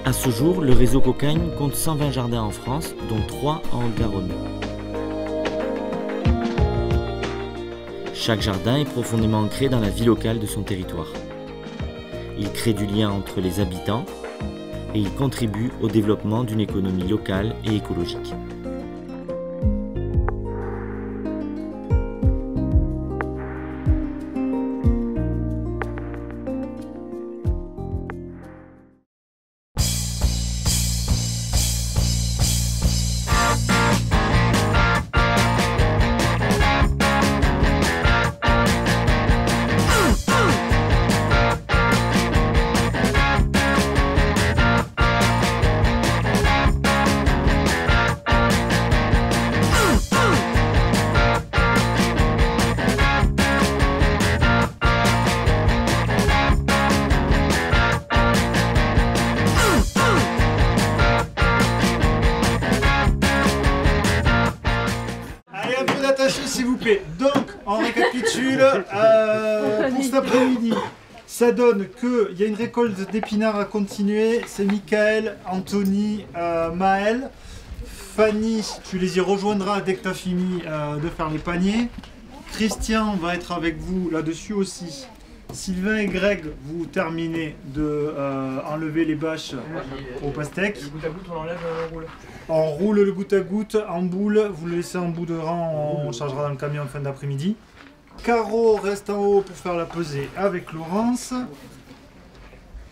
À ce jour, le réseau Cocagne compte 120 jardins en France, dont 3 en Haute-Garonne. Chaque jardin est profondément ancré dans la vie locale de son territoire. Il crée du lien entre les habitants et il contribue au développement d'une économie locale et écologique. S'il vous plaît. Donc, on récapitule pour cet après-midi. Ça donne qu'il y a une récolte d'épinards à continuer. C'est Michael, Anthony, Maël. Fanny, tu les y rejoindras dès que tu as fini de faire les paniers. Christian va être avec vous là-dessus aussi. Sylvain et Greg, vous terminez de enlever les bâches au pastèque. Le goutte à goutte, on enlève, on roule. On roule le goutte à goutte en boule, vous le laissez en bout de rang, on chargera dans le camion en fin d'après-midi. Caro reste en haut pour faire la pesée avec Laurence.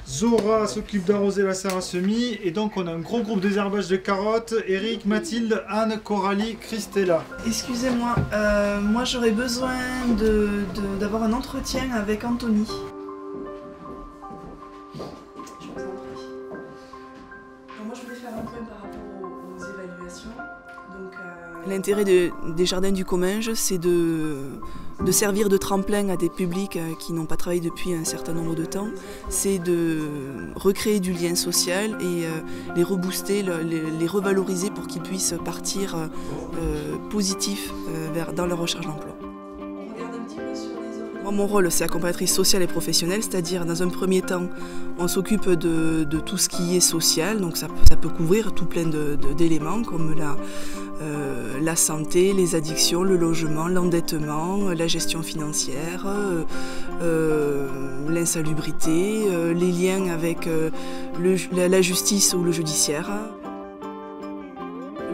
Zora s'occupe d'arroser la serre à semis. Et donc on a un gros groupe de désherbage de carottes. Eric, Mathilde, Anne, Coralie, Christella. Excusez-moi, moi j'aurais besoin d'avoir un entretien avec Anthony. Je vous en prie. Alors moi je voulais faire un point par rapport aux évaluations. L'intérêt des jardins du Comminges, c'est de servir de tremplin à des publics qui n'ont pas travaillé depuis un certain nombre de temps. C'est de recréer du lien social et les rebooster, les revaloriser pour qu'ils puissent partir positifs dans leur recherche d'emploi. Moi, mon rôle, c'est accompagnatrice sociale et professionnelle, c'est-à-dire dans un premier temps, on s'occupe de tout ce qui est social, donc ça peut couvrir tout plein d'éléments comme la santé, les addictions, le logement, l'endettement, la gestion financière, l'insalubrité, les liens avec la justice ou le judiciaire.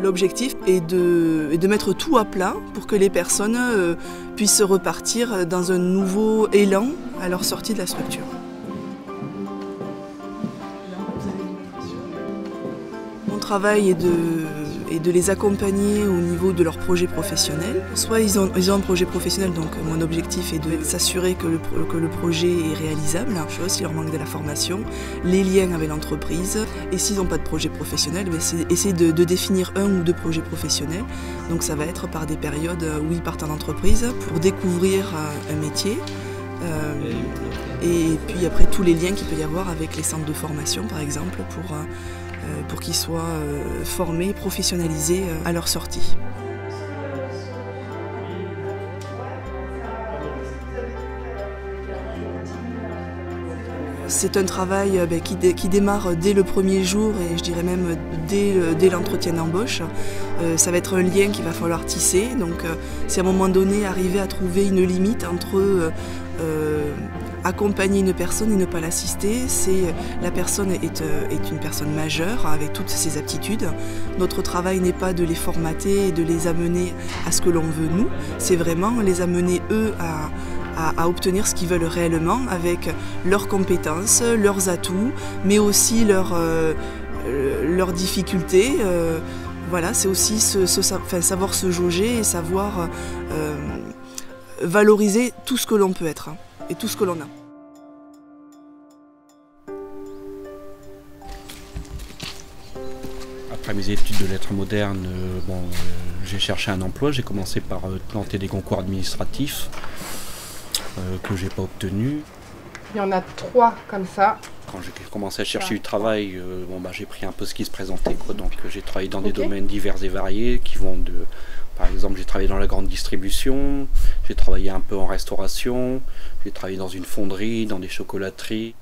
L'objectif est de mettre tout à plat pour que les personnes puissent repartir dans un nouveau élan à leur sortie de la structure. Mon travail est de les accompagner au niveau de leur projet professionnel. Soit ils ont un projet professionnel, donc mon objectif est de s'assurer que le projet est réalisable, s'il leur manque de la formation, les liens avec l'entreprise. Et s'ils n'ont pas de projet professionnel, c'est essayer de définir un ou deux projets professionnels. Donc ça va être par des périodes où ils partent en entreprise pour découvrir un métier. Et puis après tous les liens qu'il peut y avoir avec les centres de formation par exemple pour qu'ils soient formés, professionnalisés à leur sortie. C'est un travail qui démarre dès le premier jour et je dirais même dès l'entretien d'embauche. Ça va être un lien qu'il va falloir tisser. Donc c'est à un moment donné arriver à trouver une limite entre accompagner une personne et ne pas l'assister. La personne est une personne majeure avec toutes ses aptitudes. Notre travail n'est pas de les formater et de les amener à ce que l'on veut nous. C'est vraiment les amener eux à obtenir ce qu'ils veulent réellement avec leurs compétences, leurs atouts, mais aussi leurs difficultés. Voilà, c'est aussi savoir se jauger et savoir valoriser tout ce que l'on peut être et tout ce que l'on a. Après mes études de lettres modernes, j'ai cherché un emploi. J'ai commencé par tenter des concours administratifs que j'ai pas obtenus. Il y en a 3 comme ça. Quand j'ai commencé à chercher du travail, j'ai pris un peu ce qui se présentait, quoi. Donc j'ai travaillé dans des domaines divers et variés qui vont de... Par exemple, j'ai travaillé dans la grande distribution, j'ai travaillé un peu en restauration, j'ai travaillé dans une fonderie, dans des chocolateries.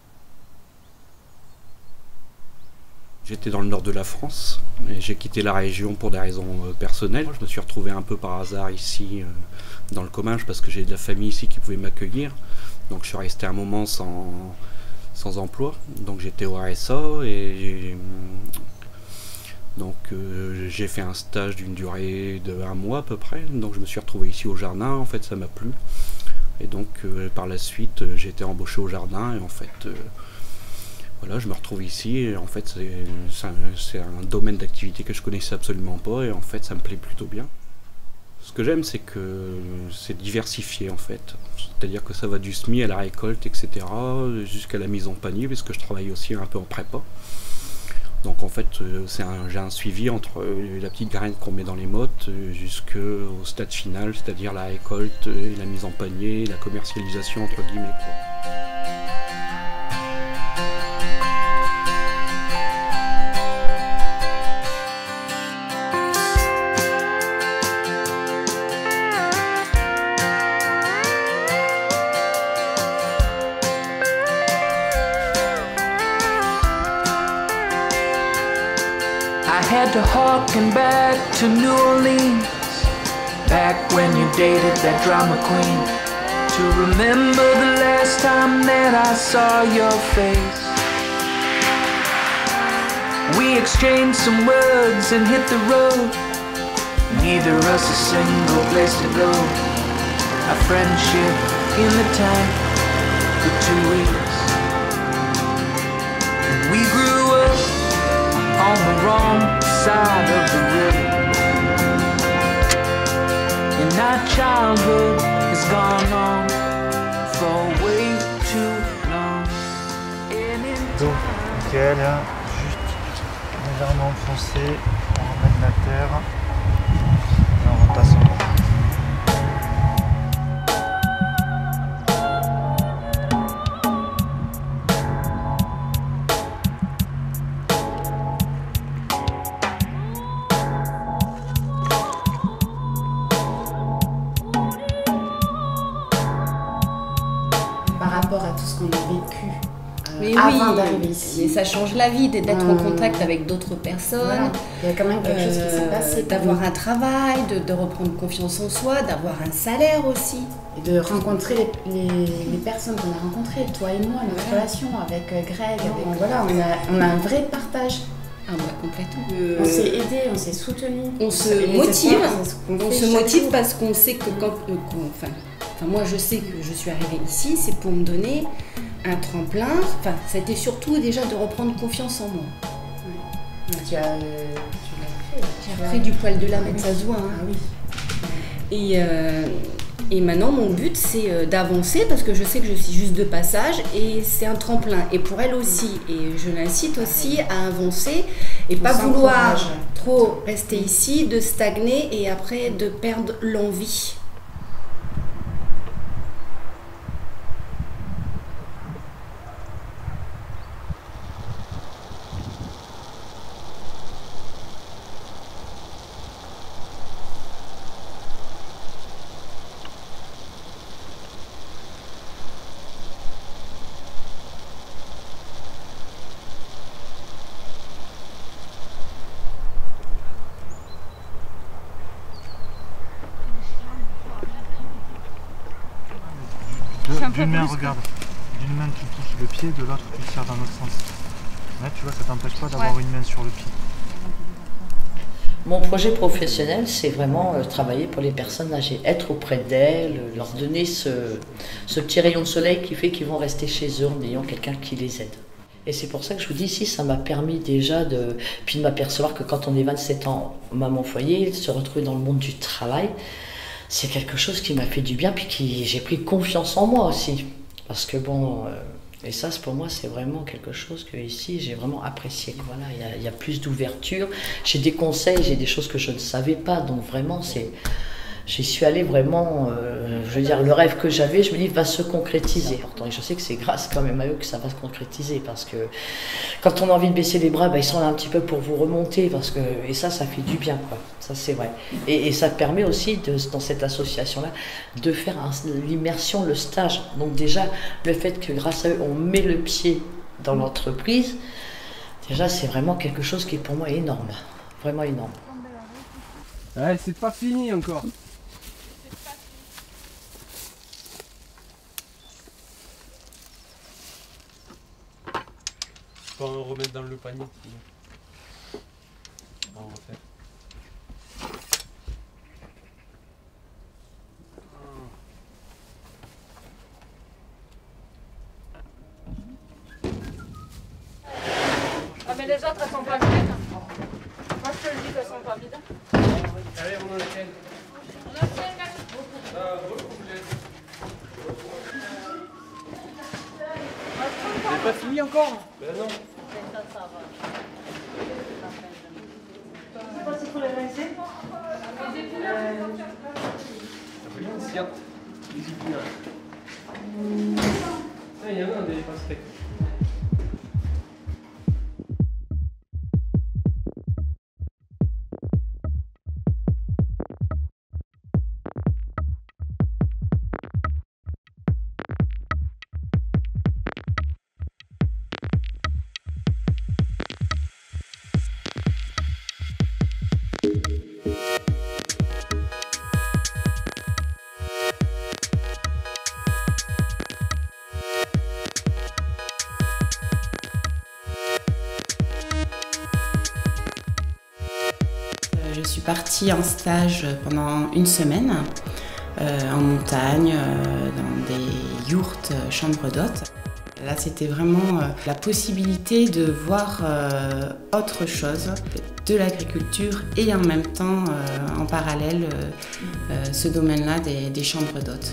J'étais dans le nord de la France et j'ai quitté la région pour des raisons personnelles. Je me suis retrouvé un peu par hasard ici dans le Comminges parce que j'ai de la famille ici qui pouvait m'accueillir. Donc je suis resté un moment sans emploi. Donc j'étais au RSA et donc j'ai fait un stage d'une durée de 1 mois à peu près. Donc je me suis retrouvé ici au jardin, en fait ça m'a plu. Et donc par la suite j'ai été embauché au jardin et en fait voilà, je me retrouve ici et en fait c'est un domaine d'activité que je connaissais absolument pas et en fait ça me plaît plutôt bien. Ce que j'aime c'est que c'est diversifié en fait, c'est-à-dire que ça va du semis à la récolte etc. jusqu'à la mise en panier puisque je travaille aussi un peu en prépa. Donc en fait j'ai un suivi entre la petite graine qu'on met dans les mottes jusqu'au stade final, c'est-à-dire la récolte et la mise en panier, la commercialisation entre guillemets, quoi. I had to harken back to New Orleans, back when you dated that drama queen, to remember the last time that I saw your face. We exchanged some words and hit the road, neither us a single place to go. Our friendship in the tank for 2 weeks, and we grew up on the wrong side of the river, and our childhood has gone on for way too long. Donc, nickel, juste légèrement enfoncé, on ramène la terre et on repasse en bas. Par rapport à tout ce qu'on a vécu Mais avant oui, d'arriver ici. mais ça change la vie d'être en contact avec d'autres personnes. Voilà. Il y a quand même quelque chose qui s'est passé. D'avoir un travail, de reprendre confiance en soi, d'avoir un salaire aussi. Et de rencontrer les personnes qu'on a rencontrées, toi et moi, notre relation avec Greg. Voilà, on a un vrai partage. Ah bah complètement. On s'est aidés, on s'est soutenus. On se motive parce qu'on sait que moi je sais que je suis arrivée ici, c'est pour me donner un tremplin. Enfin, ça a été surtout déjà de reprendre confiance en moi. Ouais. Tu l'as fait. J'ai repris du poil de la bête, ça se voit. Hein. Ah oui. Et maintenant, mon but, c'est d'avancer parce que je sais que je suis juste de passage et c'est un tremplin. Et pour elle aussi. Et je l'incite aussi à avancer et pas vouloir trop rester ici, de stagner et après de perdre l'envie. D'une main, regarde. D'une main tu touches le pied, de l'autre tu tires dans l'autre sens. Là tu vois, ça t'empêche pas d'avoir une main sur le pied. Mon projet professionnel, c'est vraiment travailler pour les personnes âgées, être auprès d'elles, leur donner ce petit rayon de soleil qui fait qu'ils vont rester chez eux en ayant quelqu'un qui les aide. Et c'est pour ça que je vous dis ici, ça m'a permis déjà de m'apercevoir que quand on est 27 ans, maman foyer, se retrouver dans le monde du travail, c'est quelque chose qui m'a fait du bien, puis j'ai pris confiance en moi aussi. Parce que bon, et ça pour moi c'est vraiment quelque chose que ici j'ai vraiment apprécié. Voilà, il y a plus d'ouverture, j'ai des conseils, j'ai des choses que je ne savais pas, donc vraiment j'y suis allée vraiment, je veux dire, le rêve que j'avais, je me dis, va se concrétiser. Pourtant, et je sais que c'est grâce quand même à eux que ça va se concrétiser, parce que quand on a envie de baisser les bras, ils sont là un petit peu pour vous remonter, et ça fait du bien, quoi. Ça, c'est vrai. Et ça permet aussi, dans cette association-là, de faire l'immersion, le stage. Donc déjà, le fait que grâce à eux, on met le pied dans l'entreprise, déjà, c'est vraiment quelque chose qui est pour moi énorme. Vraiment énorme. Ouais, c'est pas fini encore. On va en remettre dans le panier. On va en refaire. Ah mais les autres elles sont pas vides. Moi je te le dis qu'elles sont pas vides. Allez, on enchaîne. On enchaîne là. C'est pas fini encore? Ben non. Ça va. Je sais pas s'il faut les rincer. Il y en a des pastèques. Je suis partie en stage pendant une semaine en montagne, dans des yourtes chambres d'hôtes. Là, c'était vraiment la possibilité de voir autre chose de l'agriculture et en même temps, en parallèle, ce domaine-là des chambres d'hôtes.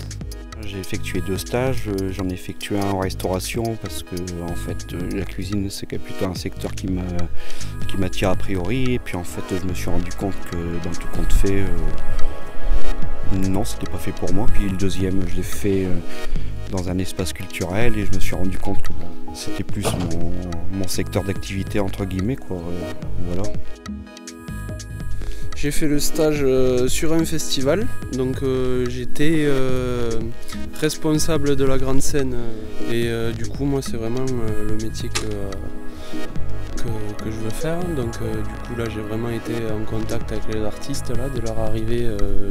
J'ai effectué 2 stages, j'en ai effectué un en restauration parce que en fait la cuisine c'est plutôt un secteur qui m'attire a priori, et puis en fait je me suis rendu compte que dans le tout compte fait non, c'était pas fait pour moi. Puis le deuxième je l'ai fait dans un espace culturel et je me suis rendu compte que c'était plus mon secteur d'activité entre guillemets quoi, voilà. J'ai fait le stage sur un festival, donc j'étais responsable de la grande scène et du coup moi c'est vraiment le métier que je veux faire. Donc du coup là j'ai vraiment été en contact avec les artistes là, de leur arrivée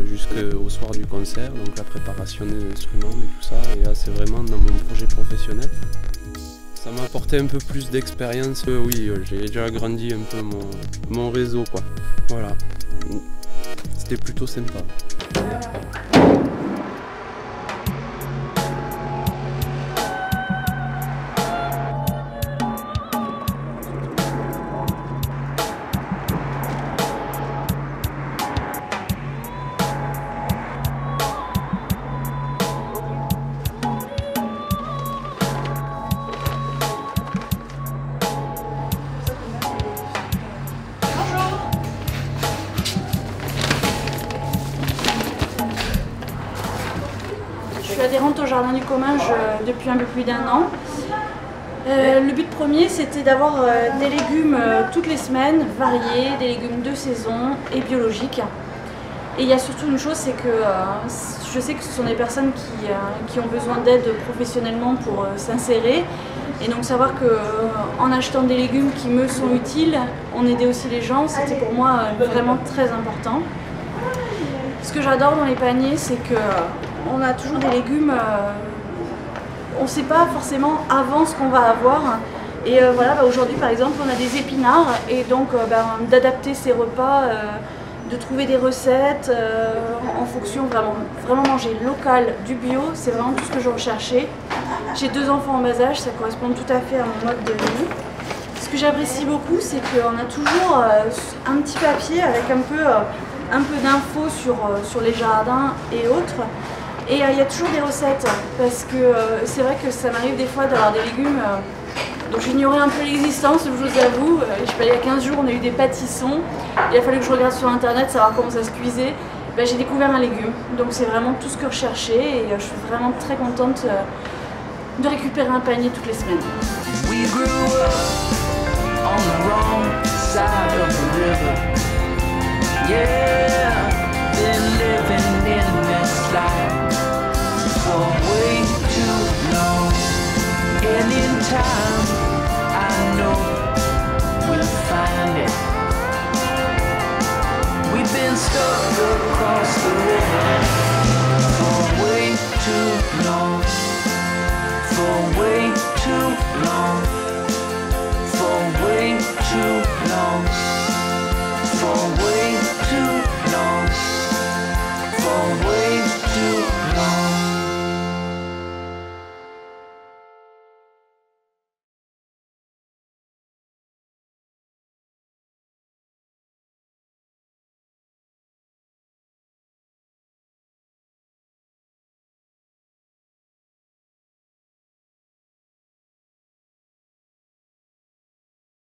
jusqu'au soir du concert, donc la préparation des instruments et tout ça, et là c'est vraiment dans mon projet professionnel. Ça m'a apporté un peu plus d'expérience, oui j'ai déjà agrandi un peu mon réseau quoi, voilà. C'était plutôt sympa. Je suis adhérente au Jardin du Comminges depuis un peu plus d'1 an. Le but premier, c'était d'avoir des légumes toutes les semaines, variés, des légumes de saison et biologiques. Et il y a surtout une chose, c'est que je sais que ce sont des personnes qui ont besoin d'aide professionnellement pour s'insérer. Et donc savoir qu'en achetant des légumes qui me sont utiles, on aidait aussi les gens, c'était pour moi vraiment très important. Ce que j'adore dans les paniers, c'est qu'on a toujours des légumes on ne sait pas forcément avant ce qu'on va avoir. Et voilà, aujourd'hui par exemple on a des épinards et donc d'adapter ses repas, de trouver des recettes en fonction, vraiment manger local, du bio, c'est vraiment tout ce que je recherchais. J'ai 2 enfants en bas âge, ça correspond tout à fait à mon mode de vie. Ce que j'apprécie beaucoup, c'est qu'on a toujours un petit papier avec un peu d'infos sur les jardins et autres. Et il y a toujours des recettes, parce que c'est vrai que ça m'arrive des fois d'avoir des légumes dont j'ignorais un peu l'existence, je vous avoue. Je sais pas, il y a 15 jours, on a eu des pâtissons. Il a fallu que je regarde sur internet, savoir comment ça se cuisait. J'ai découvert un légume, donc c'est vraiment tout ce que je recherchais et je suis vraiment très contente de récupérer un panier toutes les semaines. We grew up on the wrong side of the river. Yeah, been living in this life for way too long. And in time, I know we'll find it. We've been stuck across the river for way too long.